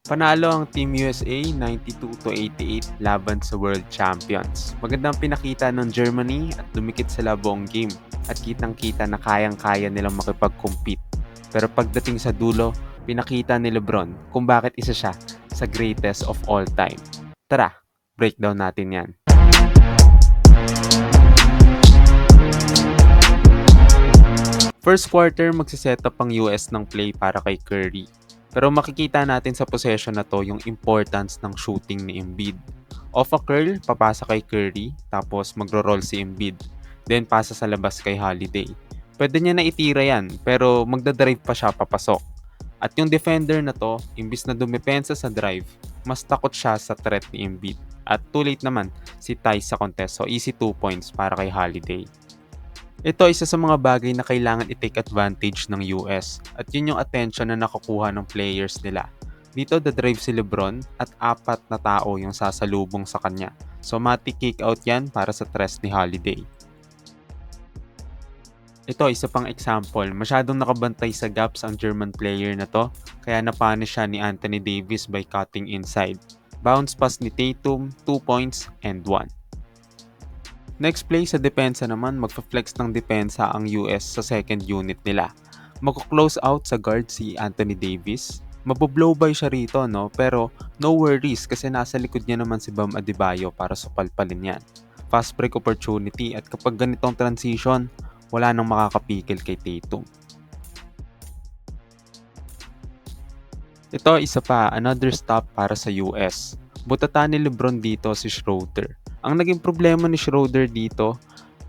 Panalo ang Team USA 92-88 laban sa World Champions. Magandang pinakita ng Germany at dumikit sila buong game at kitang-kita na kayang-kaya nilang makipag-compete. Pero pagdating sa dulo, pinakita ni LeBron kung bakit isa siya sa greatest of all time. Tara, breakdown natin yan. First quarter, magsiset up ang US ng play para kay Curry. Pero makikita natin sa possession na to yung importance ng shooting ni Embiid. Off a curl, papasa kay Curry, tapos magro-roll si Embiid. Then pasa sa labas kay Holiday. Pwede niya na itira yan, pero magdadrive pa siya papasok. At yung defender na to, imbis na dumepensa sa drive, mas takot siya sa threat ni Embiid. At too late naman si Tice sa contest, so easy 2 points para kay Holiday. Ito isa sa mga bagay na kailangan i-take advantage ng US at yun yung attention na nakukuha ng players nila. Dito dadrive si LeBron at 4 na tao yung sasalubong sa kanya. So matik kick out yan para sa tres ni Holiday. Ito isa pang example, masyadong nakabantay sa gaps ang German player na to kaya napunish siya ni Anthony Davis by cutting inside. Bounce pass ni Tatum, 2 points and 1. Next play sa depensa naman, magfa-flex ng depensa ang US sa second unit nila. Magko-close out sa guard si Anthony Davis. Maboblow by siya rito, no? Pero no worries kasi nasa likod niya naman si Bam Adebayo para supalpalin yan. Fast break opportunity at kapag ganitong transition, wala nang makakapikil kay Tatum. Ito isa pa, another stop para sa US. Butatan ni LeBron dito si Schroeder. Ang naging problema ni Schroeder dito,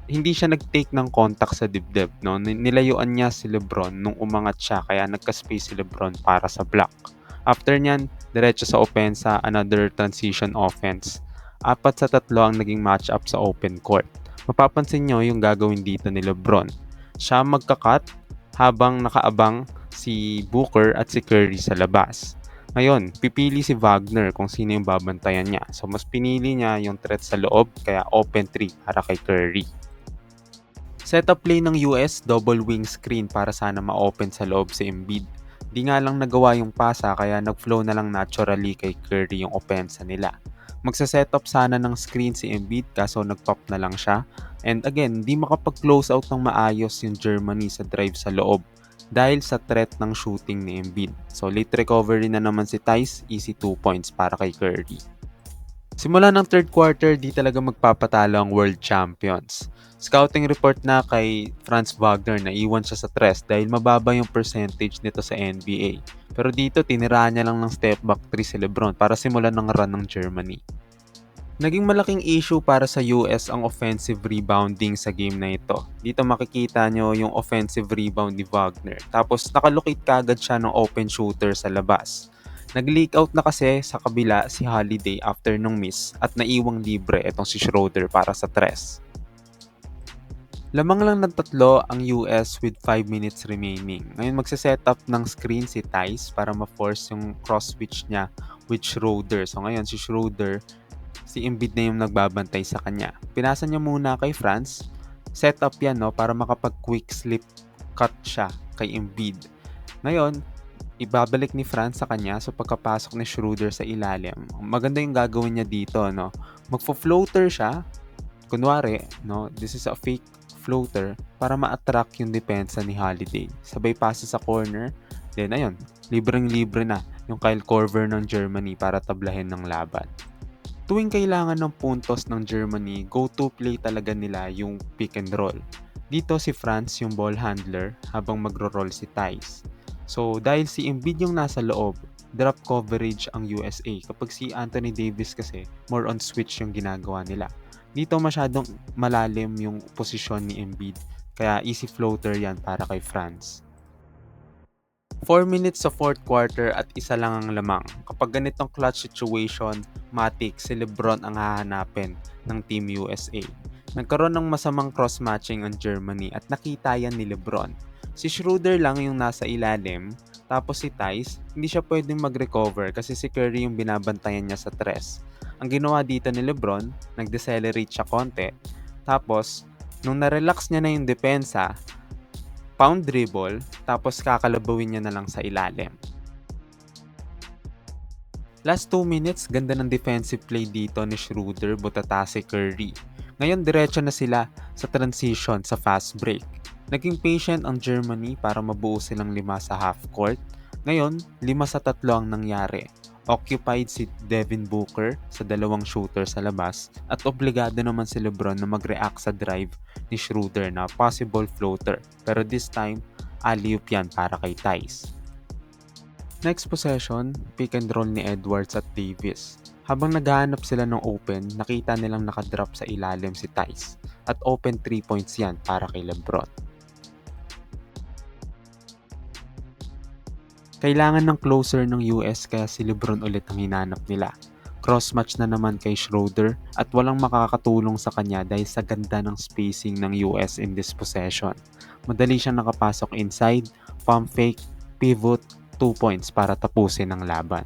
hindi siya nag-take ng contact sa dibdib. No? Nilayuan niya si LeBron nung umangat siya kaya nagka-space si LeBron para sa block. After nyan, diretso sa opensa, another transition offense. 4-3 ang naging matchup sa open court. Mapapansin nyo yung gagawin dito ni LeBron. Siya magka-cut habang nakaabang si Booker at si Curry sa labas. Ngayon, pipili si Wagner kung sino yung babantayan niya. So, mas pinili niya yung threat sa loob, kaya open 3 para kay Curry. Setup play ng US, double wing screen para sana ma-open sa loob si Embiid. Di nga lang nagawa yung pasa kaya nag-flow na lang naturally kay Curry yung opensa nila. Magsa-setup sana ng screen si Embiid kaso nag-pop na lang siya. And again, di makapag-close out ng maayos yung Germany sa drive sa loob dahil sa threat ng shooting ni Embiid. So late recovery na naman si Tice, easy 2 points para kay Curry. Simula ng third quarter, di talaga magpapatalo ang world champions. Scouting report na kay Franz Wagner na iwan siya sa tres dahil mababa yung percentage nito sa NBA. Pero dito, tiniraan niya lang ng step back 3 si LeBron para simulan ng run ng Germany. Naging malaking issue para sa US ang offensive rebounding sa game na ito. Dito makikita nyo yung offensive rebound ni Wagner. Tapos nakalocate kagad siya ng open shooter sa labas. Nag-leak out na kasi sa kabila si Holiday after nung miss at naiwang libre itong si Schroeder para sa tres. Lamang lang ng 3 ang US with 5 minutes remaining. Ngayon magse-set up ng screen si Tice para ma-force yung cross-switch niya with Schroeder. So ngayon si Schroeder, si Embiid na yung nagbabantay sa kanya. Pinasa niya muna kay Franz. Set up yan no, para makapag-quick slip cut siya kay Embiid. Ngayon, ibabalik ni Franz sa kanya so pagkapasok ni Schroeder sa ilalim. Maganda yung gagawin niya dito. No? Magfo-floater siya. Kunwari, no, this is a fake floater para ma-attract yung depensa ni Holiday. Sabay pasa sa corner. Then ayun, libreng-libre na yung Kyle Korver ng Germany para tablahin ng laban. Tuwing kailangan ng puntos ng Germany, go-to play talaga nila yung pick and roll. Dito si Franz yung ball handler habang magro-roll si Tice. So dahil si Embiid yung nasa loob, drop coverage ang USA. Kapag si Anthony Davis kasi, more on switch yung ginagawa nila. Dito masyadong malalim yung posisyon ni Embiid, kaya easy floater yan para kay Franz. 4 minutes sa fourth quarter at isa lang ang lamang. Kapag ganitong clutch situation, matik si LeBron ang hahanapin ng Team USA. Nagkaroon ng masamang cross-matching ang Germany at nakita yan ni LeBron. Si Schroeder lang yung nasa ilalim, tapos si Tice, hindi siya pwedeng mag-recover kasi si Curry yung binabantayan niya sa tres. Ang ginawa dito ni LeBron, nag-decelerate siya konti, tapos nung na-relax niya na yung depensa, pound dribble, tapos kakalabawin niya na lang sa ilalim. Last 2 minutes, ganda ng defensive play dito ni Schroeder, Butata si Curry. Ngayon, diretso na sila sa transition sa fast break. Naging patient ang Germany para mabuo silang 5 sa half court. Ngayon, 5-3 ang nangyari. Occupied si Devin Booker sa dalawang shooter sa labas at obligado naman si LeBron na mag-react sa drive ni Schroeder na possible floater. Pero this time, alley-oop yan para kay Tice. Next possession, pick and roll ni Edwards at Davis. Habang naghahanap sila ng open, nakita nilang nakadrop sa ilalim si Tice at open 3 points yan para kay LeBron. Kailangan ng closer ng US kaya si LeBron ulit ang hinanap nila. Cross-match na naman kay Schroeder at walang makakatulong sa kanya dahil sa ganda ng spacing ng US in this possession. Madali siyang nakapasok inside, pump fake, pivot, 2 points para tapusin ang laban.